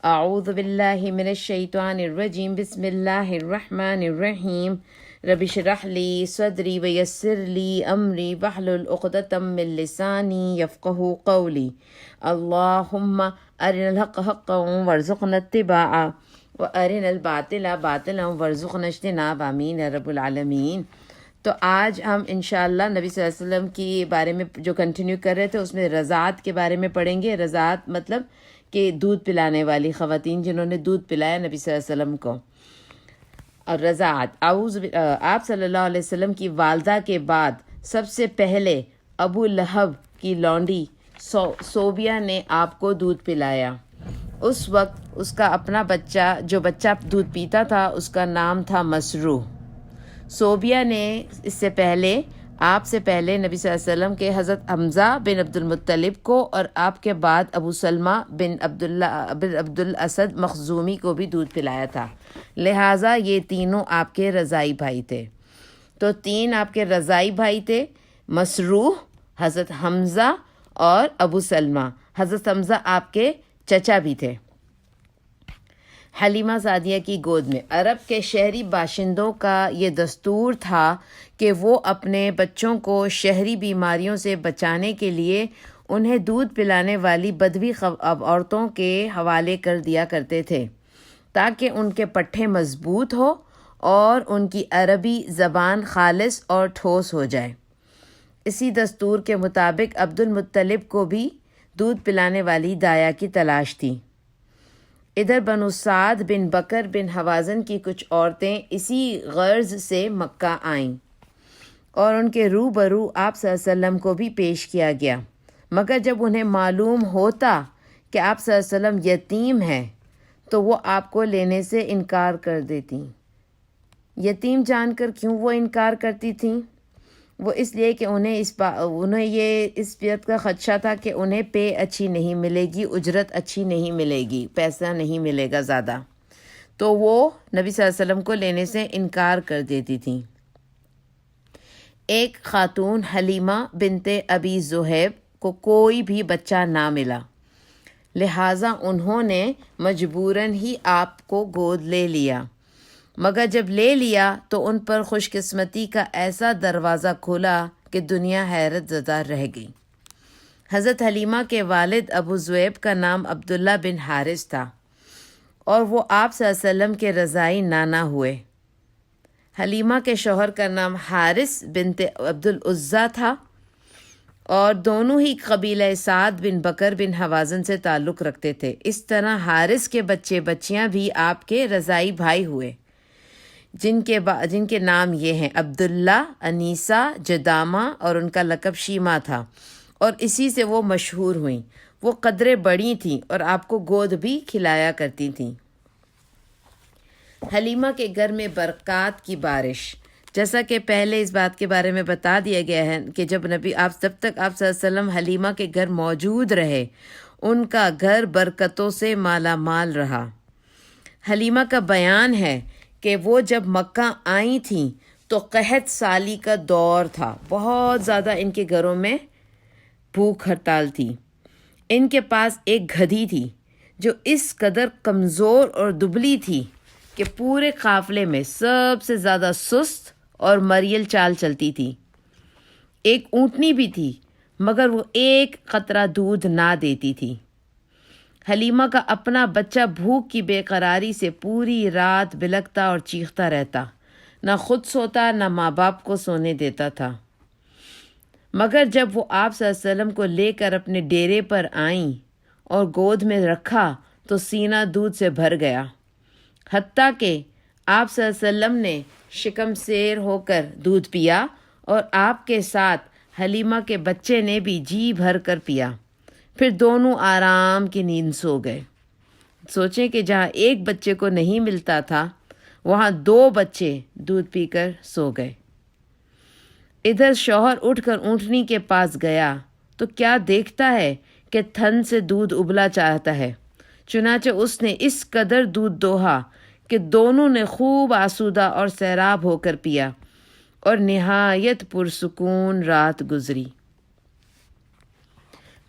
اعوذ باللہ من الشیطان الرجیم بسم اللہ الرحمن الرحیم رب اشرح لی صدری ویسر لی امری واحلل عقدۃ من لسانی یفقہوا قولی اللہم ارنا الحق حقا وارزقنا اتباعہ وارنا الباطل باطلا وارزقنا اجتنابہ آمین یا رب العالمین۔ تو آج ہم انشاءاللہ نبی صلی اللہ علیہ وسلم کے بارے میں جو کنٹینیو کر رہے تھے اس میں رضاعت کے بارے میں پڑھیں گے۔ رضاعت مطلب کہ دودھ پلانے والی خواتین جنہوں نے دودھ پلایا نبی صلی اللہ علیہ وسلم کو۔ اور رضاعت آپ صلی اللہ علیہ وسلم کی والدہ کے بعد سب سے پہلے ابو لہب کی لونڈی صوبیہ نے آپ کو دودھ پلایا۔ اس وقت اس کا اپنا بچہ جو بچہ دودھ پیتا تھا اس کا نام تھا مسروح۔ صوبیہ نے اس سے پہلے آپ سے پہلے نبی صلی اللہ علیہ وسلم کے حضرت حمزہ بن عبد المطلب کو اور آپ کے بعد ابو سلمہ بن عبد الاسد مخزومی کو بھی دودھ پلایا تھا، لہٰذا یہ تینوں آپ کے رضاعی بھائی تھے۔ تو تین آپ کے رضاعی بھائی تھے، مسروح، حضرت حمزہ اور ابو سلمہ۔ حضرت حمزہ آپ کے چچا بھی تھے۔ حلیمہ سعدیہ کی گود میں عرب کے شہری باشندوں کا یہ دستور تھا کہ وہ اپنے بچوں کو شہری بیماریوں سے بچانے کے لیے انہیں دودھ پلانے والی بدوی عورتوں کے حوالے کر دیا کرتے تھے تاکہ ان کے پٹھے مضبوط ہو اور ان کی عربی زبان خالص اور ٹھوس ہو جائے۔ اسی دستور کے مطابق عبد المطلب کو بھی دودھ پلانے والی دایا کی تلاش تھی۔ ادھر بنو سعد بن بکر بن حوازن کی کچھ عورتیں اسی غرض سے مکہ آئیں اور ان کے روبرو آپ صلی اللہ علیہ وسلم کو بھی پیش کیا گیا، مگر جب انہیں معلوم ہوتا کہ آپ صلی اللہ علیہ وسلم یتیم ہیں تو وہ آپ کو لینے سے انکار کر دیتی۔ یتیم جان کر کیوں وہ انکار کرتی تھیں؟ وہ اس لیے کہ انہیں یہ اس بات کا خدشہ تھا کہ انہیں پے اچھی نہیں ملے گی، اجرت اچھی نہیں ملے گی، پیسہ نہیں ملے گا زیادہ، تو وہ نبی صلی اللہ علیہ وسلم کو لینے سے انکار کر دیتی تھیں۔ ایک خاتون حلیمہ بنت ابی ذؤیب کو کوئی بھی بچہ نہ ملا، لہٰذا انہوں نے مجبوراً ہی آپ کو گود لے لیا، مگر جب لے لیا تو ان پر خوش قسمتی کا ایسا دروازہ کھلا کہ دنیا حیرت زدہ رہ گئی۔ حضرت حلیمہ کے والد ابو ذؤیب کا نام عبداللہ بن حارث تھا اور وہ آپ صلی اللہ علیہ وسلم کے رضاعی نانا ہوئے۔ حلیمہ کے شوہر کا نام حارث بنت عبد العزیٰ تھا اور دونوں ہی قبیلہ سعد بن بکر بن حوازن سے تعلق رکھتے تھے۔ اس طرح حارث کے بچے بچیاں بھی آپ کے رضاعی بھائی ہوئے، جن کے نام یہ ہیں عبداللہ، انیسہ، جدامہ اور ان کا لقب شیمہ تھا، اور اسی سے وہ مشہور ہوئیں۔ وہ قدرے بڑی تھیں اور آپ کو گود بھی کھلایا کرتی تھیں۔ حلیمہ کے گھر میں برکات کی بارش، جیسا کہ پہلے اس بات کے بارے میں بتا دیا گیا ہے کہ جب تک آپ صلی اللہ علیہ وسلم حلیمہ کے گھر موجود رہے ان کا گھر برکتوں سے مالا مال رہا۔ حلیمہ کا بیان ہے کہ وہ جب مکہ آئی تھیں تو قحط سالی کا دور تھا، بہت زیادہ ان کے گھروں میں بھوک ہڑتال تھی۔ ان کے پاس ایک گدھی تھی جو اس قدر کمزور اور دبلی تھی کہ پورے قافلے میں سب سے زیادہ سست اور مریل چال چلتی تھی۔ ایک اونٹنی بھی تھی مگر وہ ایک قطرہ دودھ نہ دیتی تھی۔ حلیمہ کا اپنا بچہ بھوک کی بے قراری سے پوری رات بلکتا اور چیختا رہتا، نہ خود سوتا نہ ماں باپ کو سونے دیتا تھا۔ مگر جب وہ آپ صلی اللہ علیہ وسلم کو لے کر اپنے ڈیرے پر آئیں اور گود میں رکھا تو سینہ دودھ سے بھر گیا، حتیٰ کہ آپ صلی اللہ علیہ وسلم نے شکم سیر ہو کر دودھ پیا اور آپ کے ساتھ حلیمہ کے بچے نے بھی جی بھر کر پیا، پھر دونوں آرام کی نیند سو گئے۔ سوچیں کہ جہاں ایک بچے کو نہیں ملتا تھا وہاں 2 بچے دودھ پی کر سو گئے۔ ادھر شوہر اٹھ کر اونٹنی کے پاس گیا تو کیا دیکھتا ہے کہ تھن سے دودھ ابلا چاہتا ہے، چنانچہ اس نے اس قدر دودھ دوہا کہ دونوں نے خوب آسودہ اور سیراب ہو کر پیا اور نہایت پرسکون رات گزری۔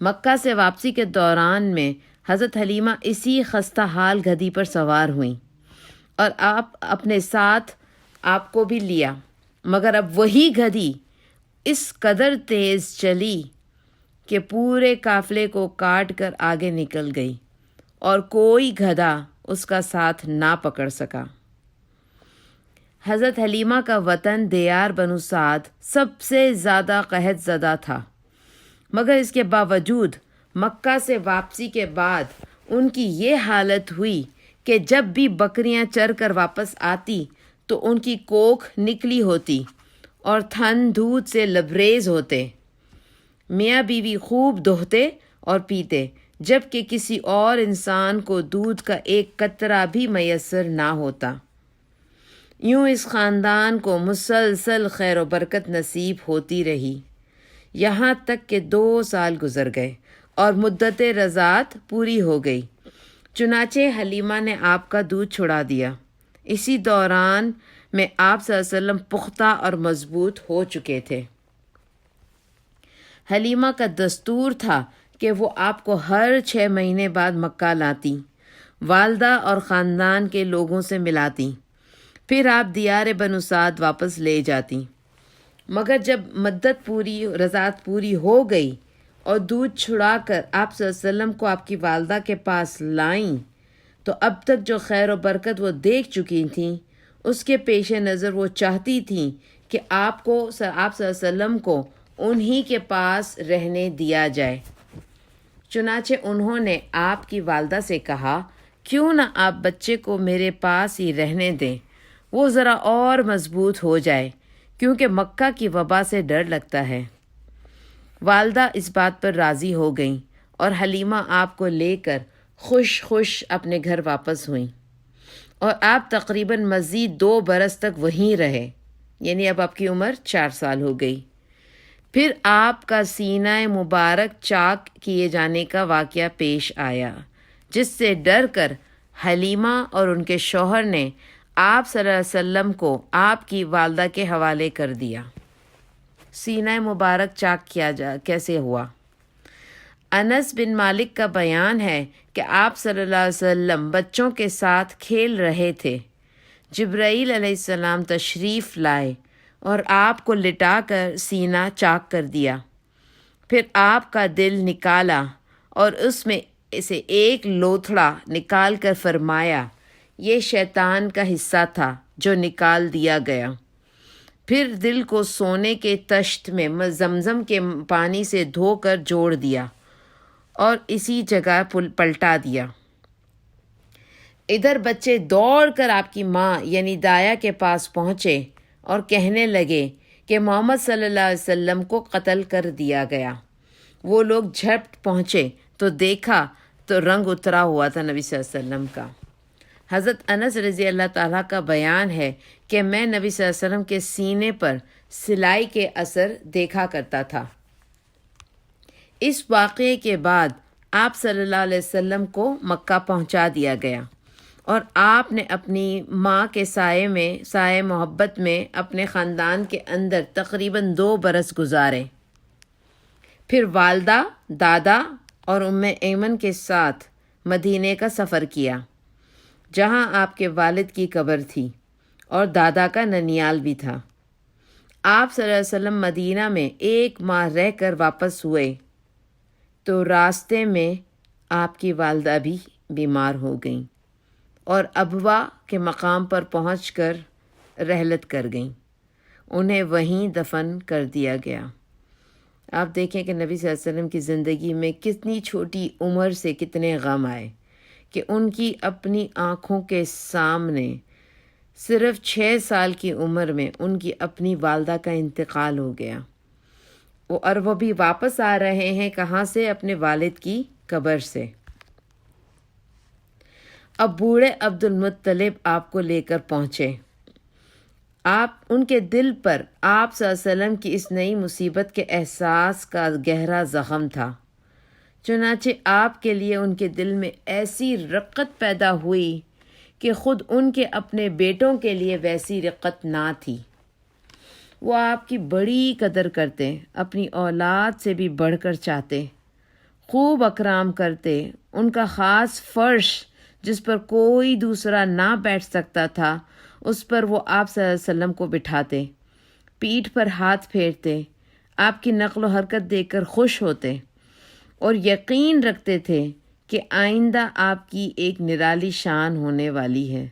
مکہ سے واپسی کے دوران میں حضرت حلیمہ اسی خستہ حال گدھی پر سوار ہوئیں اور آپ اپنے ساتھ آپ کو بھی لیا، مگر اب وہی گدھی اس قدر تیز چلی کہ پورے قافلے کو کاٹ کر آگے نکل گئی اور کوئی گدھا اس کا ساتھ نہ پکڑ سکا۔ حضرت حلیمہ کا وطن دیار بنو سعد سب سے زیادہ قحط زدہ تھا، مگر اس کے باوجود مکہ سے واپسی کے بعد ان کی یہ حالت ہوئی کہ جب بھی بکریاں چر کر واپس آتی تو ان کی کوکھ نکلی ہوتی اور تھن دودھ سے لبریز ہوتے۔ میاں بیوی خوب دوہتے اور پیتے، جبکہ کسی اور انسان کو دودھ کا ایک قطرہ بھی میسر نہ ہوتا۔ یوں اس خاندان کو مسلسل خیر و برکت نصیب ہوتی رہی، یہاں تک کہ 2 سال گزر گئے اور مدت رضاعت پوری ہو گئی۔ چنانچہ حلیمہ نے آپ کا دودھ چھڑا دیا۔ اسی دوران میں آپ صلی اللہ علیہ وسلم پختہ اور مضبوط ہو چکے تھے۔ حلیمہ کا دستور تھا کہ وہ آپ کو ہر 6 مہینے بعد مکہ لاتی، والدہ اور خاندان کے لوگوں سے ملاتی، پھر آپ دیار بنو سعد واپس لے جاتی۔ مگر جب رضاعت پوری ہو گئی اور دودھ چھڑا کر آپ صلی اللہ علیہ وسلم کو آپ کی والدہ کے پاس لائیں تو اب تک جو خیر و برکت وہ دیکھ چکی تھیں اس کے پیش نظر وہ چاہتی تھیں کہ آپ صلی اللہ علیہ وسلم کو انہی کے پاس رہنے دیا جائے۔ چنانچہ انہوں نے آپ کی والدہ سے کہا، کیوں نہ آپ بچے کو میرے پاس ہی رہنے دیں، وہ ذرا اور مضبوط ہو جائے، کیونکہ مکہ کی وبا سے ڈر لگتا ہے۔ والدہ اس بات پر راضی ہو گئیں اور حلیمہ آپ کو لے کر خوش اپنے گھر واپس ہوئیں، اور آپ تقریباً مزید 2 برس تک وہیں رہے، یعنی اب آپ کی عمر 4 سال ہو گئی۔ پھر آپ کا سینہ مبارک چاک کیے جانے کا واقعہ پیش آیا، جس سے ڈر کر حلیمہ اور ان کے شوہر نے آپ صلی اللہ علیہ وسلم کو آپ کی والدہ کے حوالے کر دیا۔ سینہ مبارک چاک کیسے ہوا؟ انس بن مالک کا بیان ہے کہ آپ صلی اللہ علیہ وسلم بچوں کے ساتھ کھیل رہے تھے، جبرائیل علیہ السلام تشریف لائے اور آپ کو لٹا کر سینہ چاک کر دیا۔ پھر آپ کا دل نکالا اور اس میں سے ایک لوتھڑا نکال کر فرمایا، یہ شیطان کا حصہ تھا جو نکال دیا گیا۔ پھر دل کو سونے کے تشت میں زمزم کے پانی سے دھو کر جوڑ دیا اور اسی جگہ پلٹا دیا۔ ادھر بچے دوڑ کر آپ کی ماں یعنی دایا کے پاس پہنچے اور کہنے لگے کہ محمد صلی اللہ علیہ وسلم کو قتل کر دیا گیا۔ وہ لوگ جھپٹ پہنچے تو دیکھا تو رنگ اترا ہوا تھا نبی صلی اللہ علیہ وسلم کا۔ حضرت انس رضی اللہ تعالیٰ کا بیان ہے کہ میں نبی صلی اللہ علیہ وسلم کے سینے پر سلائی کے اثر دیکھا کرتا تھا۔ اس واقعے کے بعد آپ صلی اللہ علیہ وسلم کو مکہ پہنچا دیا گیا اور آپ نے اپنی ماں کے سائے محبت میں اپنے خاندان کے اندر تقریباً 2 برس گزارے۔ پھر والدہ، دادا اور ام ایمن کے ساتھ مدینے کا سفر کیا، جہاں آپ کے والد کی قبر تھی اور دادا کا ننیال بھی تھا۔ آپ صلی اللہ علیہ وسلم مدینہ میں 1 ماہ رہ کر واپس ہوئے تو راستے میں آپ کی والدہ بھی بیمار ہو گئیں اور ابوا کے مقام پر پہنچ کر رحلت کر گئیں۔ انہیں وہیں دفن کر دیا گیا۔ آپ دیکھیں کہ نبی صلی اللہ علیہ وسلم کی زندگی میں کتنی چھوٹی عمر سے کتنے غم آئے کہ ان کی اپنی آنکھوں کے سامنے صرف 6 سال کی عمر میں ان کی اپنی والدہ کا انتقال ہو گیا، اور وہ بھی واپس آ رہے ہیں کہاں سے؟ اپنے والد کی قبر سے۔ اب بوڑھے عبد المطلب آپ کو لے کر پہنچے۔ ان کے دل پر آپ صلی اللہ علیہ وسلم کی اس نئی مصیبت کے احساس کا گہرا زخم تھا، چنانچہ آپ کے لیے ان کے دل میں ایسی رقت پیدا ہوئی کہ خود ان کے اپنے بیٹوں کے لیے ویسی رقت نہ تھی۔ وہ آپ کی بڑی قدر کرتے، اپنی اولاد سے بھی بڑھ کر چاہتے، خوب اکرام کرتے. ان کا خاص فرش جس پر کوئی دوسرا نہ بیٹھ سکتا تھا اس پر وہ آپ صلی اللہ علیہ وسلم کو بٹھاتے. پیٹھ پر ہاتھ پھیرتے. آپ کی نقل و حرکت دیکھ کر خوش ہوتے اور یقین رکھتے تھے کہ آئندہ آپ کی ایک نرالی شان ہونے والی ہے.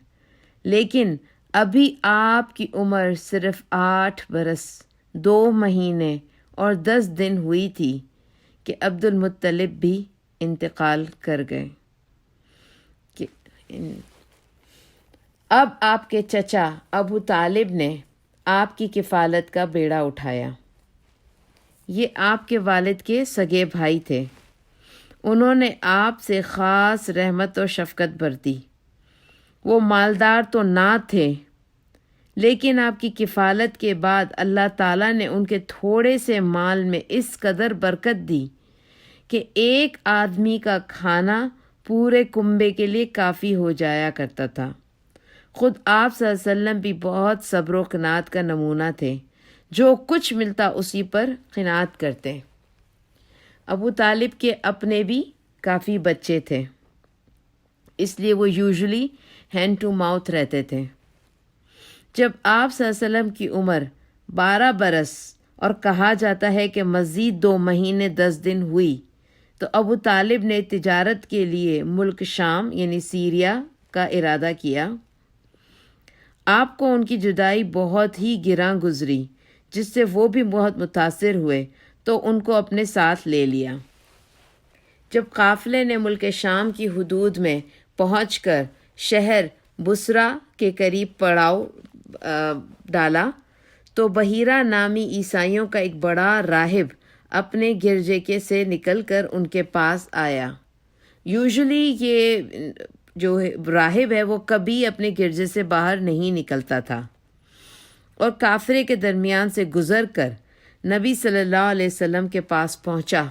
لیکن ابھی آپ کی عمر صرف 8 برس 2 مہینے اور 10 دن ہوئی تھی کہ عبد المطلب بھی انتقال کر گئے. اب آپ کے چچا ابو طالب نے آپ کی کفالت کا بیڑا اٹھایا. یہ آپ کے والد کے سگے بھائی تھے. انہوں نے آپ سے خاص رحمت و شفقت برتی. وہ مالدار تو نہ تھے لیکن آپ کی کفالت کے بعد اللہ تعالیٰ نے ان کے تھوڑے سے مال میں اس قدر برکت دی کہ ایک آدمی کا کھانا پورے کنبے کے لیے کافی ہو جایا کرتا تھا. خود آپ صلی اللہ علیہ وسلم بھی بہت صبر و قناعت کا نمونہ تھے. جو کچھ ملتا اسی پر قناعت کرتے. ابو طالب کے اپنے بھی کافی بچے تھے اس لیے وہ یوزلی ہینڈ ٹو ماؤتھ رہتے تھے. جب آپ صلی اللہ علیہ وسلم کی عمر 12 برس اور کہا جاتا ہے کہ مزید 2 مہینے 10 دن ہوئی تو ابو طالب نے تجارت کے لیے ملک شام یعنی سیریا کا ارادہ کیا. آپ کو ان کی جدائی بہت ہی گراں گزری جس سے وہ بھی بہت متاثر ہوئے تو ان کو اپنے ساتھ لے لیا. جب قافلے نے ملک شام کی حدود میں پہنچ کر شہر بصرہ کے قریب پڑاؤ ڈالا تو بحیرہ نامی عیسائیوں کا ایک بڑا راہب اپنے گرجے کے سے نکل کر ان کے پاس آیا. یوزلی یہ جو راہب ہے وہ کبھی اپنے گرجے سے باہر نہیں نکلتا تھا اور کافرے کے درمیان سے گزر کر نبی صلی اللہ علیہ وسلم کے پاس پہنچا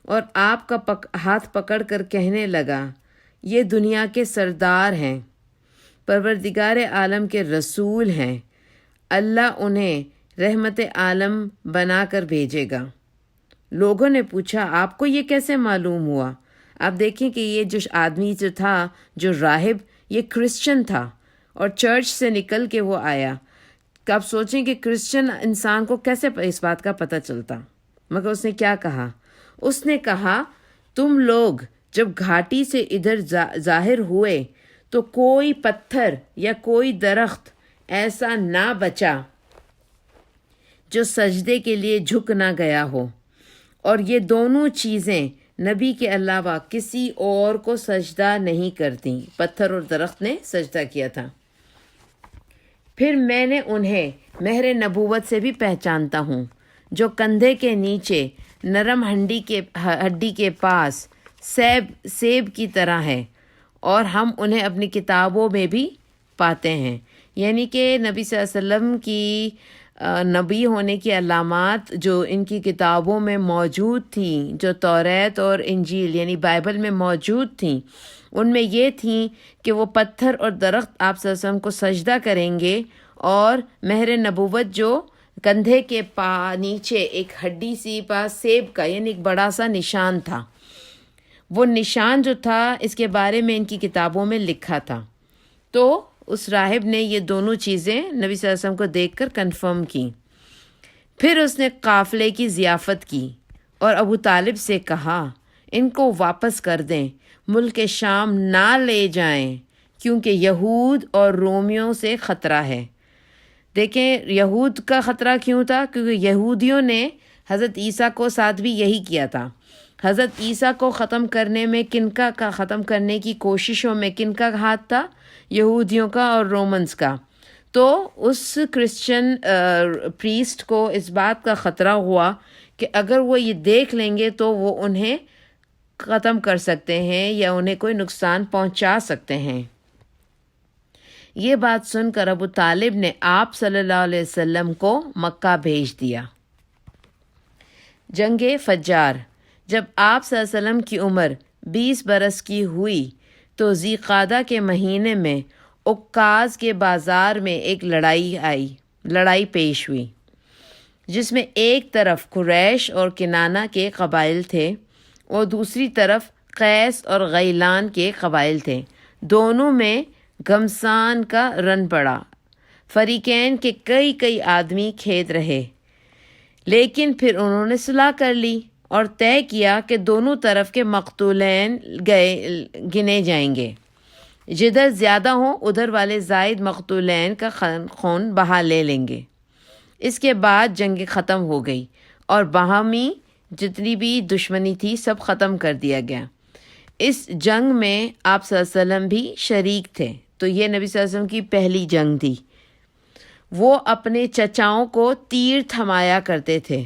اور آپ کا ہاتھ پکڑ کر کہنے لگا یہ دنیا کے سردار ہیں, پروردگار عالم کے رسول ہیں, اللہ انہیں رحمت عالم بنا کر بھیجے گا. لوگوں نے پوچھا آپ کو یہ کیسے معلوم ہوا؟ آپ دیکھیں کہ یہ جو آدمی جو تھا جو راہب یہ کرسچن تھا اور چرچ سے نکل کے وہ آیا. کہ آپ سوچیں کہ کرسچن انسان کو کیسے اس بات کا پتہ چلتا. مگر اس نے کیا کہا؟ اس نے کہا تم لوگ جب گھاٹی سے ادھر ظاہر ہوئے تو کوئی پتھر یا کوئی درخت ایسا نہ بچا جو سجدے کے لیے جھک نہ گیا ہو, اور یہ دونوں چیزیں نبی کے علاوہ کسی اور کو سجدہ نہیں کرتی. پتھر اور درخت نے سجدہ کیا تھا. پھر میں نے انہیں مہر نبوت سے بھی پہچانتا ہوں جو کندھے کے نیچے نرم ہڈی کے پاس سیب کی طرح ہے, اور ہم انہیں اپنی کتابوں میں بھی پاتے ہیں. یعنی کہ نبی صلی اللہ علیہ وسلم کی نبی ہونے کی علامات جو ان کی کتابوں میں موجود تھیں, جو توریت اور انجیل یعنی بائبل میں موجود تھیں, ان میں یہ تھیں کہ وہ پتھر اور درخت آپ صلی اللہ علیہ وسلم کو سجدہ کریں گے, اور مہر نبوت جو کندھے کے نیچے ایک ہڈی سی پاس سیب کا یعنی ایک بڑا سا نشان تھا. وہ نشان جو تھا اس کے بارے میں ان کی کتابوں میں لکھا تھا. تو اس راہب نے یہ دونوں چیزیں نبی صلی اللہ علیہ وسلم کو دیکھ کر کنفرم کی. پھر اس نے قافلے کی ضیافت کی اور ابو طالب سے کہا ان کو واپس کر دیں, ملک شام نہ لے جائیں کیونکہ یہود اور رومیوں سے خطرہ ہے. دیکھیں یہود کا خطرہ کیوں تھا؟ کیونکہ یہودیوں نے حضرت عیسیٰ کو ساتھ بھی یہی کیا تھا. حضرت عیسیٰ کو ختم کرنے میں ختم کرنے کی کوششوں میں کن کا ہاتھ تھا؟ یہودیوں کا اور رومنز کا. تو اس کرسچن پریسٹ کو اس بات کا خطرہ ہوا کہ اگر وہ یہ دیکھ لیں گے تو وہ انہیں ختم کر سکتے ہیں یا انہیں کوئی نقصان پہنچا سکتے ہیں. یہ بات سن کر ابو طالب نے آپ صلی اللہ علیہ وسلم کو مکہ بھیج دیا. جنگ فجار. جب آپ صلی اللہ علیہ وسلم کی عمر 20 برس کی ہوئی تو ذی قعدہ کے مہینے میں عکاظ کے بازار میں ایک لڑائی پیش ہوئی جس میں ایک طرف قریش اور کنانہ کے قبائل تھے اور دوسری طرف قیس اور غیلان کے قبائل تھے۔ دونوں میں گھمسان کا رن پڑا۔ فریقین کے کئی آدمی کھیت رہے، لیکن پھر انہوں نے صلح کر لی اور طے کیا کہ دونوں طرف کے مقتولین گنے جائیں گے۔ جدھر زیادہ ہوں ادھر والے زائد مقتولین کا خون بہا لے لیں گے۔ اس کے بعد جنگ ختم ہو گئی اور باہمی جتنی بھی دشمنی تھی سب ختم کر دیا گیا۔ اس جنگ میں آپ صلی اللہ علیہ وسلم بھی شریک تھے۔ تو یہ نبی صلی اللہ علیہ وسلم کی پہلی جنگ تھی۔ وہ اپنے چچاؤں کو تیر تھمایا کرتے تھے۔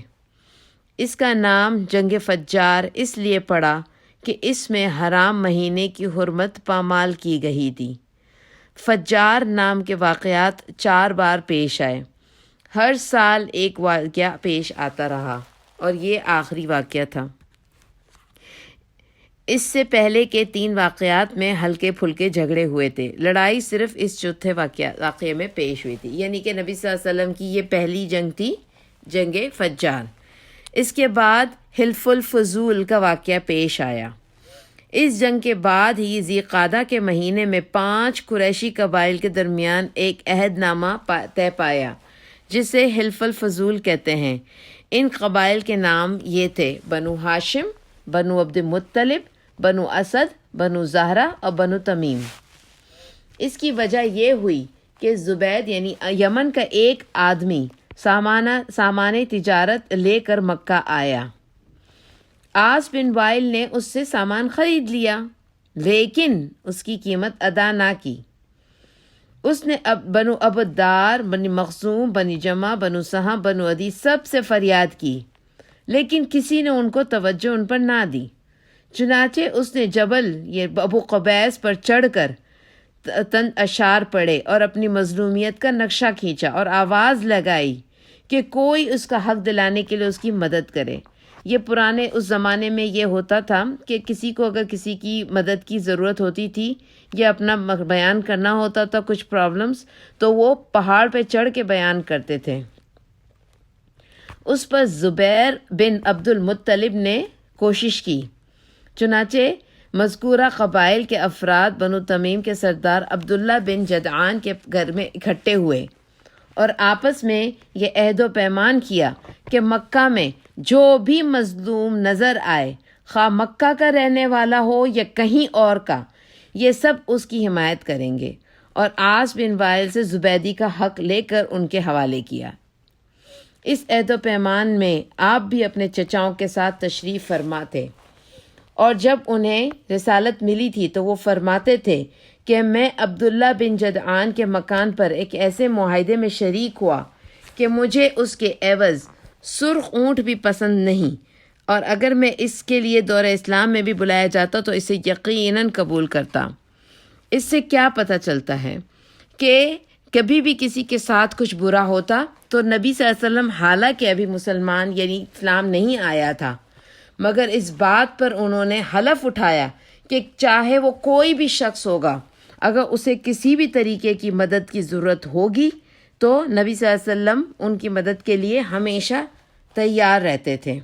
اس کا نام جنگ فجار اس لیے پڑا کہ اس میں حرام مہینے کی حرمت پامال کی گئی تھی۔ فجار نام کے واقعات 4 بار پیش آئے۔ ہر سال ایک واقعہ پیش آتا رہا اور یہ آخری واقعہ تھا۔ اس سے پہلے کے 3 واقعات میں ہلکے پھلکے جھگڑے ہوئے تھے۔ لڑائی صرف اس چوتھے واقعے میں پیش ہوئی تھی، یعنی کہ نبی صلی اللہ علیہ وسلم کی یہ پہلی جنگ تھی، جنگ فجار۔ اس کے بعد حلف الفضول کا واقعہ پیش آیا۔ اس جنگ کے بعد ہی ذی قعدہ کے مہینے میں 5 قریشی قبائل کے درمیان ایک عہد نامہ طے پایا جسے حلف الفضول کہتے ہیں۔ ان قبائل کے نام یہ تھے: بنو ہاشم، بنو عبد المطلب، بنو اسد، بنو زہرہ اور بنو تمیم۔ اس کی وجہ یہ ہوئی کہ زبید یعنی یمن کا ایک آدمی سامان تجارت لے کر مکہ آیا۔ عاص بن وائل نے اس سے سامان خرید لیا، لیکن اس کی قیمت ادا نہ کی۔ اس نے بنو عبددار، بنی مخزوم، بنی جمع، بنو سہم، بنو عدی سب سے فریاد کی، لیکن کسی نے ان کو توجہ ان پر نہ دی۔ چنانچہ اس نے جبل یہ ابو قبیس پر چڑھ کر تند اشعار پڑھے اور اپنی مظلومیت کا نقشہ کھینچا اور آواز لگائی کہ کوئی اس کا حق دلانے کے لیے اس کی مدد کرے۔ یہ پرانے اس زمانے میں یہ ہوتا تھا کہ کسی کو اگر کسی کی مدد کی ضرورت ہوتی تھی یا اپنا بیان کرنا ہوتا تھا کچھ پرابلمس، تو وہ پہاڑ پہ چڑھ کے بیان کرتے تھے۔ اس پر زبیر بن عبد المطلب نے کوشش کی۔ چنانچہ مذکورہ قبائل کے افراد بنو تمیم کے سردار عبداللہ بن جدعان کے گھر میں اکٹھے ہوئے اور آپس میں یہ عہد و پیمان کیا کہ مکہ میں جو بھی مظلوم نظر آئے، خواہ مکہ کا رہنے والا ہو یا کہیں اور کا، یہ سب اس کی حمایت کریں گے، اور عاص بن وائل سے زبیدی کا حق لے کر ان کے حوالے کیا۔ اس عہد و پیمان میں آپ بھی اپنے چچاؤں کے ساتھ تشریف فرما تھے، اور جب انہیں رسالت ملی تھی تو وہ فرماتے تھے کہ میں عبداللہ بن جدعان کے مکان پر ایک ایسے معاہدے میں شریک ہوا کہ مجھے اس کے عوض سرخ اونٹ بھی پسند نہیں، اور اگر میں اس کے لیے دور اسلام میں بھی بلایا جاتا تو اسے یقیناً قبول کرتا۔ اس سے کیا پتہ چلتا ہے کہ کبھی بھی کسی کے ساتھ کچھ برا ہوتا تو نبی صلی اللہ علیہ وسلم حالانکہ ابھی مسلمان یعنی اسلام نہیں آیا تھا، مگر اس بات پر انہوں نے حلف اٹھایا کہ چاہے وہ کوئی بھی شخص ہوگا، اگر اسے کسی بھی طریقے کی مدد کی ضرورت ہوگی تو نبی صلی اللہ علیہ وسلم ان کی مدد کے لیے ہمیشہ تیار رہتے تھے۔